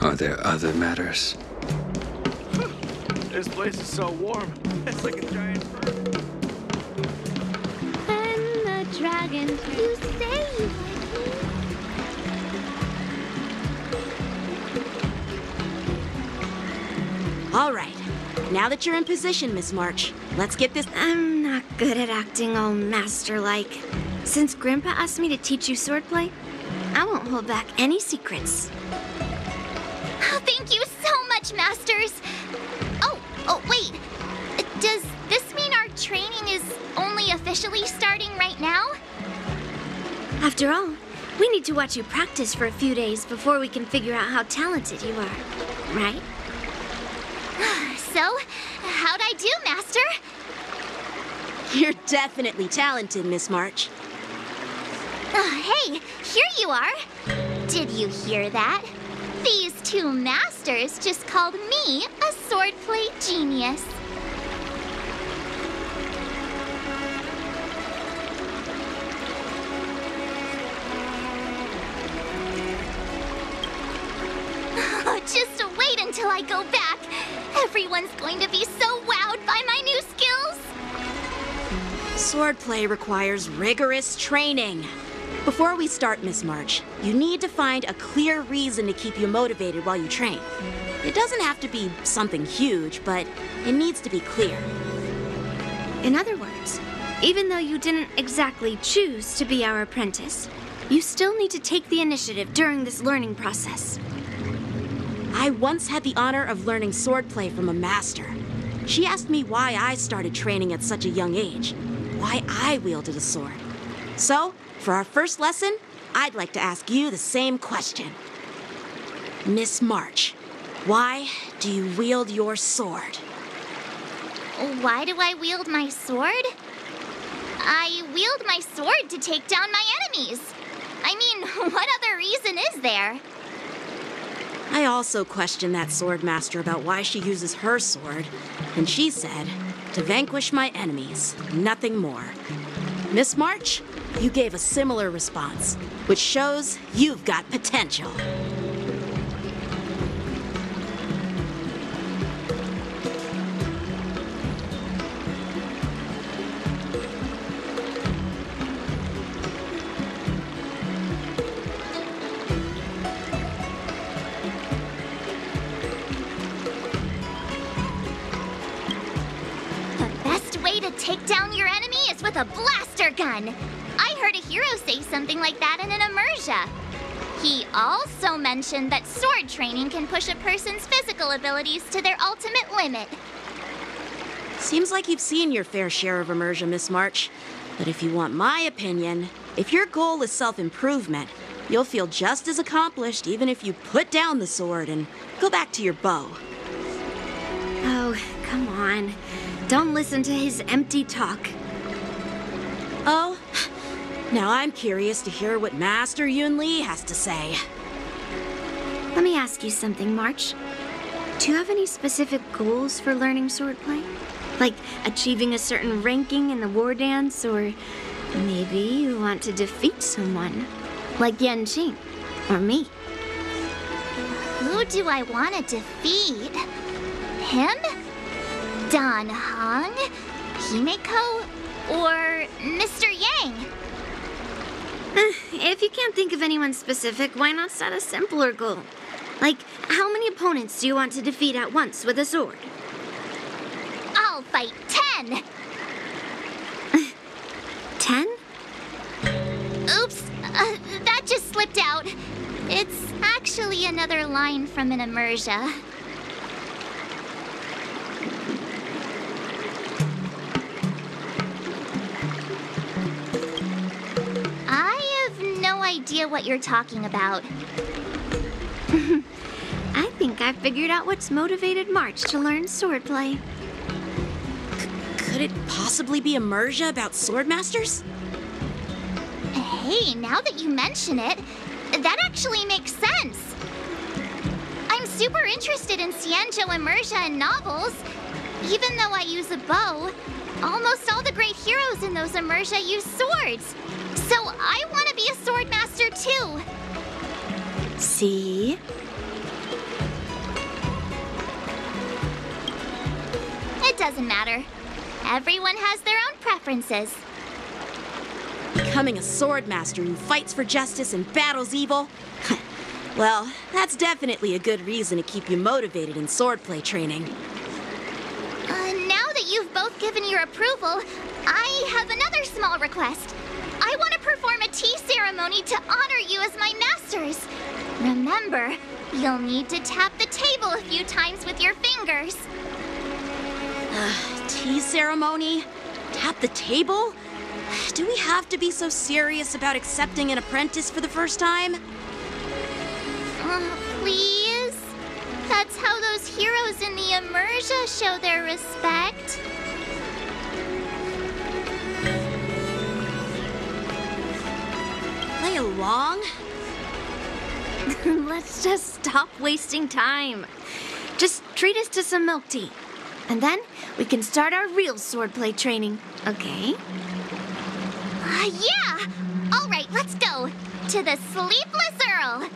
Are there other matters? This place is so warm. It's like a giant fur. And the dragon, you say you like me? All right. Now that you're in position, Miss March, let's get this... I'm not good at acting all master-like. Since Grandpa asked me to teach you swordplay, I won't hold back any secrets. Oh, thank you so much, Masters! Oh, wait. Does this mean our training is only officially starting right now? After all, we need to watch you practice for a few days before we can figure out how talented you are, right? So, how'd I do, Master? You're definitely talented, Miss March. Hey, here you are. Did you hear that? These two masters just called me a swordplay genius. Just wait until I go back. Everyone's going to be so wowed by my new skills. Swordplay requires rigorous training. Before we start, Miss March, you need to find a clear reason to keep you motivated while you train. It doesn't have to be something huge, but it needs to be clear. In other words, even though you didn't exactly choose to be our apprentice, you still need to take the initiative during this learning process. I once had the honor of learning swordplay from a master. She asked me why I started training at such a young age, why I wielded a sword. So, for our first lesson, I'd like to ask you the same question. Miss March, why do you wield your sword? Why do I wield my sword? I wield my sword to take down my enemies. I mean, what other reason is there? I also questioned that sword master about why she uses her sword, and she said, to vanquish my enemies, nothing more. Miss March, you gave a similar response, which shows you've got potential. Take down your enemy is with a blaster gun. I heard a hero say something like that in an immersia. He also mentioned that sword training can push a person's physical abilities to their ultimate limit. Seems like you've seen your fair share of immersion, Miss March. But if you want my opinion, if your goal is self-improvement, you'll feel just as accomplished even if you put down the sword and go back to your bow. Oh, come on. Don't listen to his empty talk. Oh, now I'm curious to hear what Master Yun Li has to say. Let me ask you something, March. Do you have any specific goals for learning swordplay? Like achieving a certain ranking in the war dance, or maybe you want to defeat someone, like Yan Qing, or me? Who do I want to defeat? Him? Dan Heng, Himeko, or Mr. Yang? If you can't think of anyone specific, why not set a simpler goal? Like, how many opponents do you want to defeat at once with a sword? I'll fight 10! 10? Oops, that just slipped out. It's actually another line from an immersia. Idea what you're talking about. I think I figured out what's motivated March to learn swordplay. Could it possibly be immersia about swordmasters? Hey, now that you mention it, that actually makes sense. I'm super interested in Xianzhou immersia and novels. Even though I use a bow, almost all the great heroes in those immersia use swords. So I want to be a swordmaster too. See? It doesn't matter. Everyone has their own preferences. Becoming a sword master who fights for justice and battles evil? Well, that's definitely a good reason to keep you motivated in swordplay training. Now that you've both given your approval, I have another small request. I want to perform a tea ceremony to honor you as my masters. Remember, you'll need to tap the table a few times with your fingers. Tea ceremony? Tap the table? Do we have to be so serious about accepting an apprentice for the first time? Please? That's how those heroes in the Immersia show their respect. Play along? Let's just stop wasting time. Just treat us to some milk tea. And then we can start our real swordplay training, okay? Yeah! All right, let's go. To the Sleepless Earl.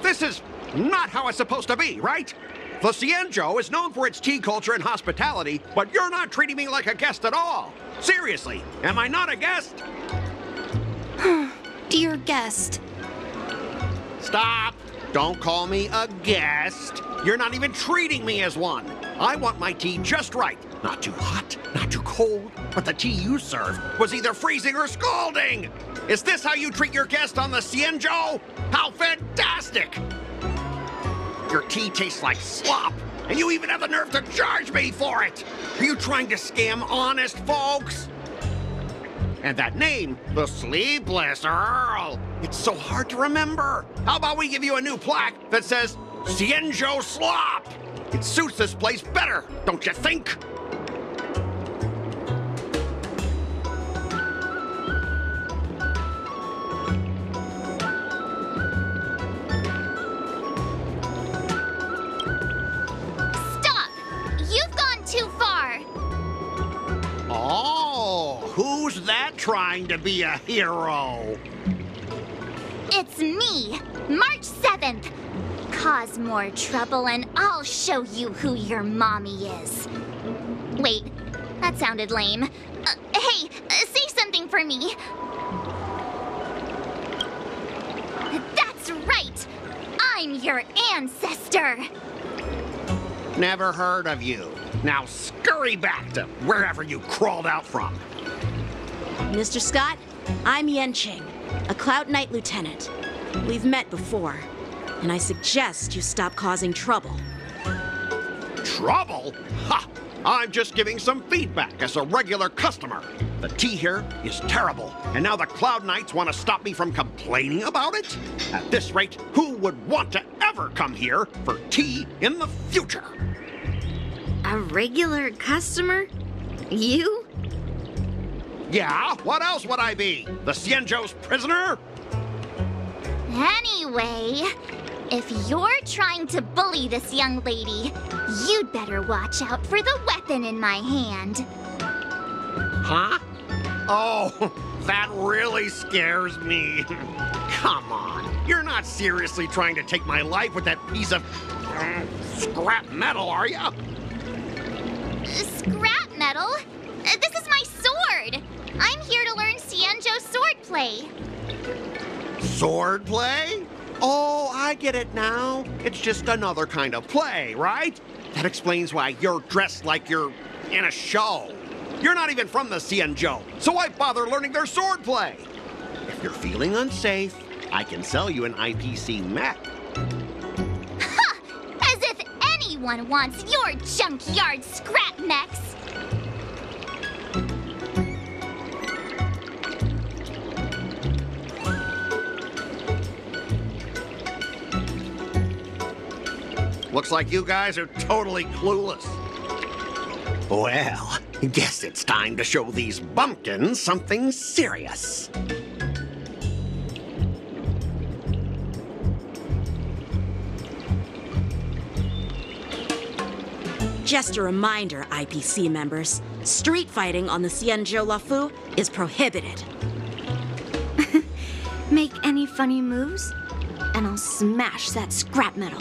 This is not how it's supposed to be, right? The Cienjo is known for its tea culture and hospitality, but you're not treating me like a guest at all. Seriously, am I not a guest? Dear guest. Stop! Don't call me a guest. You're not even treating me as one. I want my tea just right. Not too hot, not too cold, but the tea you served was either freezing or scalding. Is this how you treat your guest on the Cienjo? How fantastic! Your tea tastes like slop, and you even have the nerve to charge me for it! Are you trying to scam honest folks? And that name, the Sleepless Earl, it's so hard to remember. How about we give you a new plaque that says, Cienjo Slop? It suits this place better, don't you think? Who's that trying to be a hero? It's me, March 7th. Cause more trouble and I'll show you who your mommy is. Wait, that sounded lame. Hey, say something for me. That's right. I'm your ancestor. Never heard of you. Now scurry back to wherever you crawled out from. Mr. Scott, I'm Yenching, a Cloud Knight lieutenant. We've met before, and I suggest you stop causing trouble. Trouble? Ha! I'm just giving some feedback as a regular customer. The tea here is terrible, and now the Cloud Knights want to stop me from complaining about it? At this rate, who would want to ever come here for tea in the future? A regular customer? You? Yeah, what else would I be? The Cienjo's prisoner? Anyway, if you're trying to bully this young lady, you'd better watch out for the weapon in my hand. Huh? Oh, that really scares me. Come on, you're not seriously trying to take my life with that piece of scrap metal, are you? Scrap metal? This is my sword! I'm here to learn Cienjo swordplay. Swordplay? Oh, I get it now. It's just another kind of play, right? That explains why you're dressed like you're in a show. You're not even from the Cienjo, so why bother learning their swordplay? If you're feeling unsafe, I can sell you an IPC mech. Everyone wants your junkyard scrap mechs. Looks like you guys are totally clueless. Well, guess it's time to show these bumpkins something serious. Just a reminder, IPC members, street fighting on the Xianzhou Lafu is prohibited. Make any funny moves, and I'll smash that scrap metal.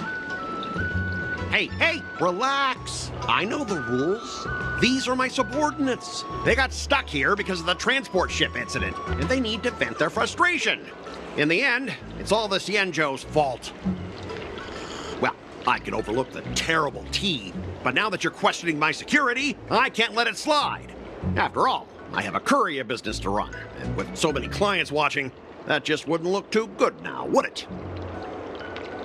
Hey, relax. I know the rules. These are my subordinates. They got stuck here because of the transport ship incident, and they need to vent their frustration. In the end, it's all the Xianzhou's fault. Well, I can overlook the terrible tea, but now that you're questioning my security, I can't let it slide. After all, I have a courier business to run, and with so many clients watching, that just wouldn't look too good now, would it?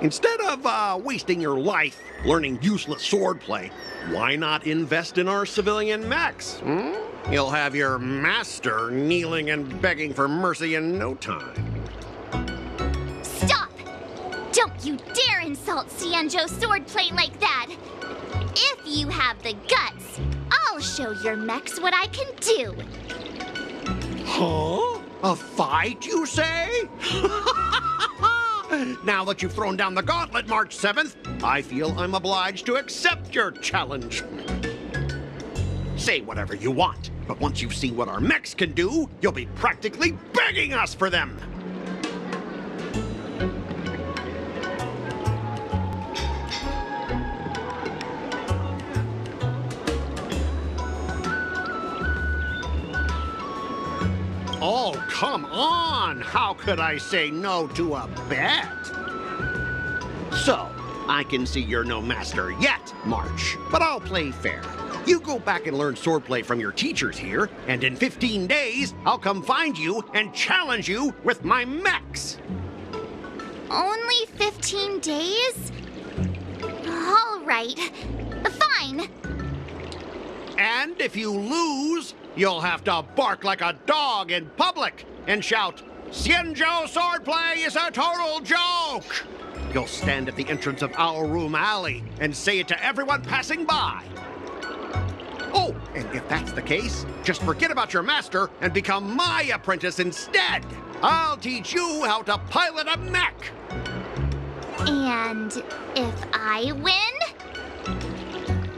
Instead of wasting your life learning useless swordplay, why not invest in our civilian mechs? You'll have your master kneeling and begging for mercy in no time. Stop! Don't you dare insult Xianzhou swordplay like that! If you have the guts, I'll show your mechs what I can do. Huh? A fight, you say? Now that you've thrown down the gauntlet, March 7th, I feel I'm obliged to accept your challenge. Say whatever you want, but once you've seen what our mechs can do, you'll be practically begging us for them. Oh, come on! How could I say no to a bet? So, I can see you're no master yet, March, but I'll play fair. You go back and learn swordplay from your teachers here, and in 15 days, I'll come find you and challenge you with my mechs. Only 15 days? All right. Fine. And if you lose, you'll have to bark like a dog in public and shout, "Xianzhou swordplay is a total joke!" You'll stand at the entrance of Owl Room Alley and say it to everyone passing by. Oh, and if that's the case, just forget about your master and become my apprentice instead. I'll teach you how to pilot a mech. And if I win?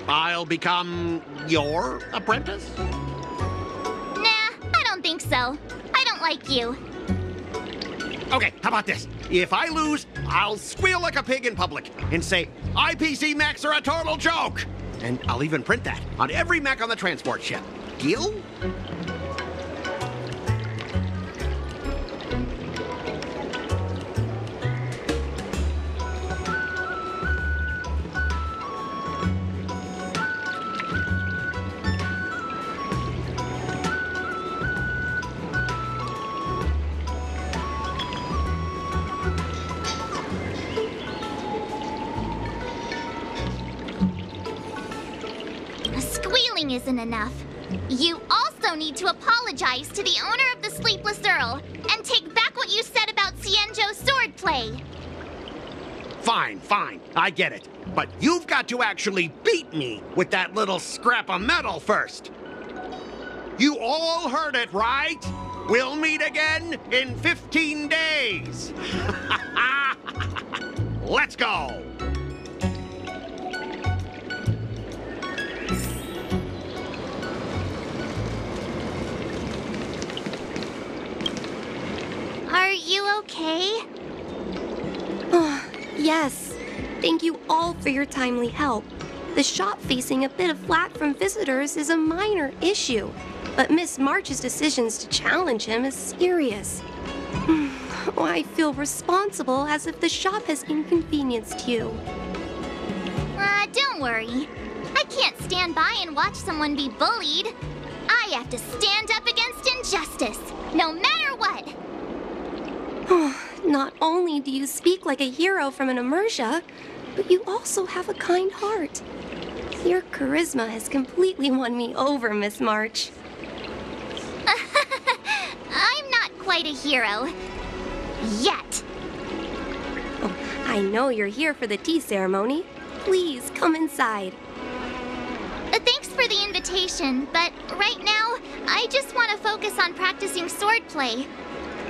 I'll become your apprentice? Nah, I don't think so. I don't like you. Okay, how about this? If I lose, I'll squeal like a pig in public and say, IPC mechs are a total joke! And I'll even print that on every mech on the transport ship. Deal? Squealing isn't enough. You also need to apologize to the owner of the Sleepless Earl and take back what you said about Xianzhou swordplay. Fine, I get it. But you've got to actually beat me with that little scrap of metal first. You all heard it, right? We'll meet again in 15 days. Let's go. Are you okay? Yes. Thank you all for your timely help. The shop facing a bit of flack from visitors is a minor issue, but Miss March's decisions to challenge him is serious. I feel responsible as if the shop has inconvenienced you. Don't worry. I can't stand by and watch someone be bullied. I have to stand up against injustice, no matter what. Not only do you speak like a hero from an immersia, but you also have a kind heart. Your charisma has completely won me over, Miss March. I'm not quite a hero. Yet. Oh, I know you're here for the tea ceremony. Please come inside. Thanks for the invitation, but right now, I just want to focus on practicing swordplay.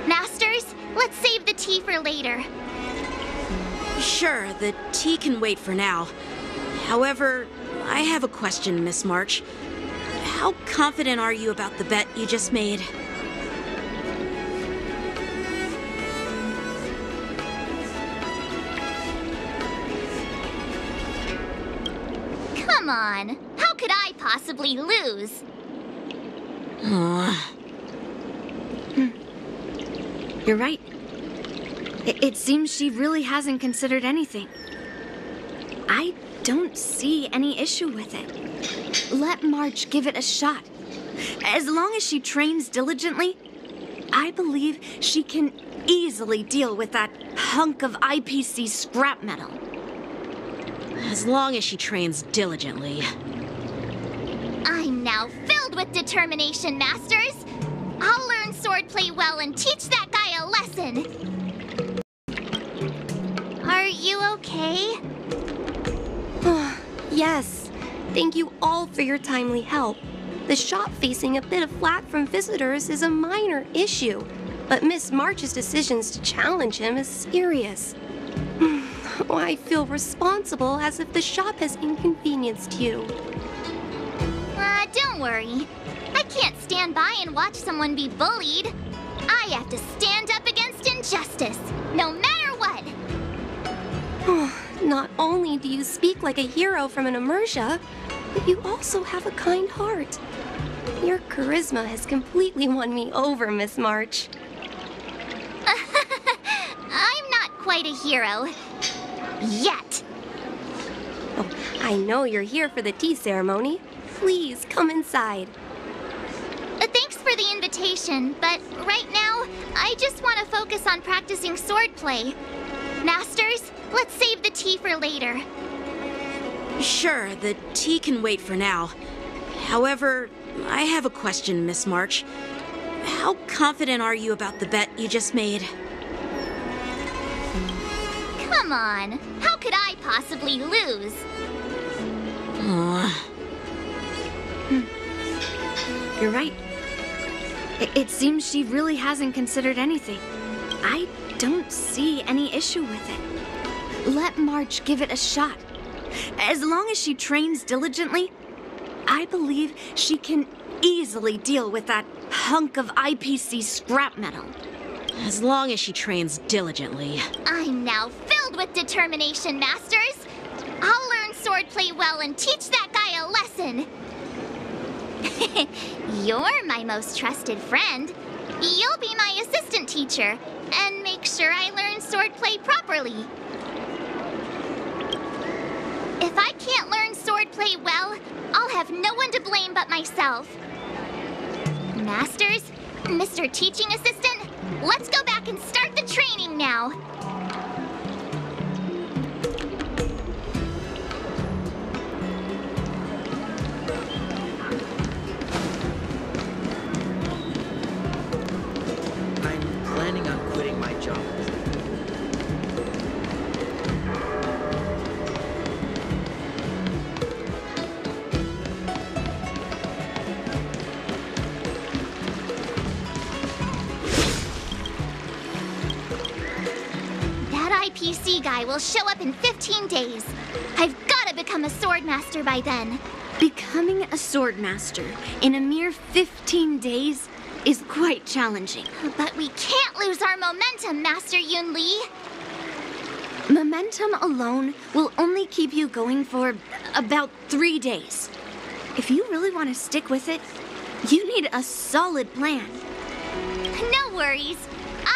Masters, let's save the tea for later. Sure, the tea can wait for now. However, I have a question, Miss March. How confident are you about the bet you just made? Come on, how could I possibly lose? You're right. It seems she really hasn't considered anything. I don't see any issue with it. Let March give it a shot. As long as she trains diligently, I believe she can easily deal with that hunk of IPC scrap metal. As long as she trains diligently. I'm now filled with determination, Masters. I'll learn swordplay well and teach that guy a lesson. Are you okay? Yes. Thank you all for your timely help. The shop facing a bit of flack from visitors is a minor issue, but Miss March's decisions to challenge him is serious. I feel responsible as if the shop has inconvenienced you. Don't worry. I can't stand by and watch someone be bullied. I have to stand up against injustice, no matter what. Not only do you speak like a hero from an immersia, but you also have a kind heart. Your charisma has completely won me over, Miss March. I'm not quite a hero. Yet. Oh, I know you're here for the tea ceremony. Please come inside. Thanks for the invitation, but right now, I just want to focus on practicing swordplay. Masters, let's save the tea for later. Sure, the tea can wait for now. However, I have a question, Miss March. How confident are you about the bet you just made? Come on, how could I possibly lose? You're right. It seems she really hasn't considered anything. I don't see any issue with it. Let March give it a shot. As long as she trains diligently, I believe she can easily deal with that hunk of IPC scrap metal. As long as she trains diligently. I'm now filled with determination, Masters. I'll learn swordplay well and teach that guy a lesson. You're my most trusted friend. You'll be my assistant teacher and make sure I learn swordplay properly. If I can't learn swordplay well, I'll have no one to blame but myself. Masters, Mr. Teaching Assistant, let's go back and start the training now. I'm planning on quitting my job. That IPC guy will show up in 15 days. I've got to become a swordmaster by then. Becoming a swordmaster in a mere 15 days is quite challenging. But we can't lose our momentum, Master Yun Li. Momentum alone will only keep you going for about 3 days. If you really want to stick with it, you need a solid plan. No worries.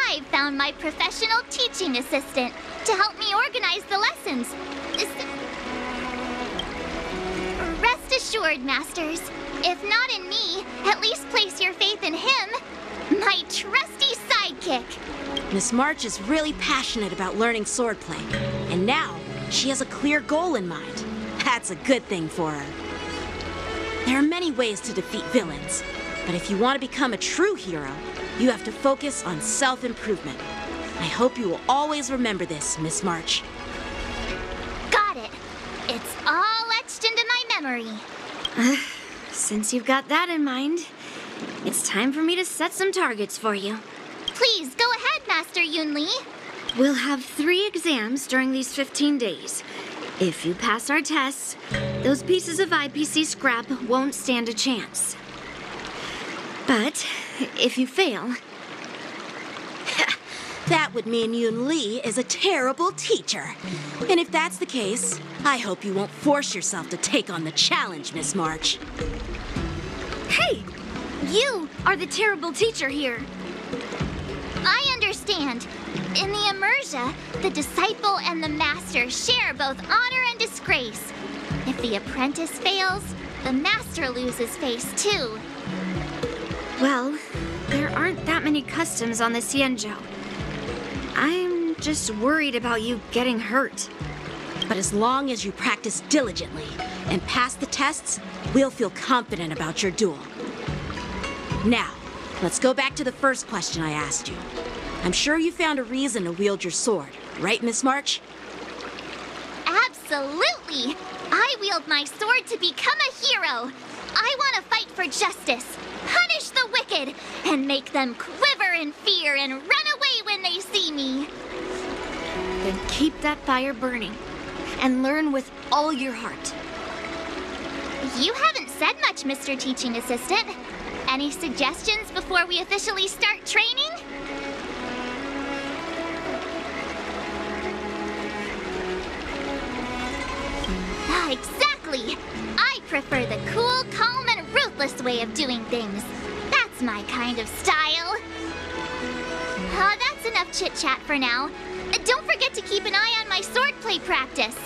I've found my professional teaching assistant to help me organize the lessons. Rest assured, Masters. If not in me, at least place your faith in him, my trusty sidekick. Miss March is really passionate about learning swordplay. And now, She has a clear goal in mind. That's a good thing for her. There are many ways to defeat villains, but if you want to become a true hero, you have to focus on self-improvement. I hope you will always remember this, Miss March. Got it. It's all etched into my memory. Since you've got that in mind, it's time for me to set some targets for you. Please, go ahead, Master Yunli. We'll have 3 exams during these 15 days. If you pass our tests, those pieces of IPC scrap won't stand a chance. But if you fail... That would mean Yun Li is a terrible teacher. And if that's the case, I hope you won't force yourself to take on the challenge, Miss March. Hey! You are the terrible teacher here. I understand. In the Emersia, the disciple and the master share both honor and disgrace. If the apprentice fails, the master loses face too. Well, there aren't that many customs on the Xianzhou. I'm just worried about you getting hurt. But as long as you practice diligently and pass the tests, we'll feel confident about your duel. Now, let's go back to the first question I asked you. I'm sure you found a reason to wield your sword, right, Miss March? Absolutely! I wield my sword to become a hero. I want to fight for justice, punish the wicked, and make them quiver in fear and run away when they see me. Then keep that fire burning and learn with all your heart. You haven't said much, Mr. Teaching Assistant. Any suggestions before we officially start training? Exactly! I prefer the cool, calm, and ruthless way of doing things. That's my kind of style. That's enough chit-chat for now. Don't forget to keep an eye on my swordplay practice.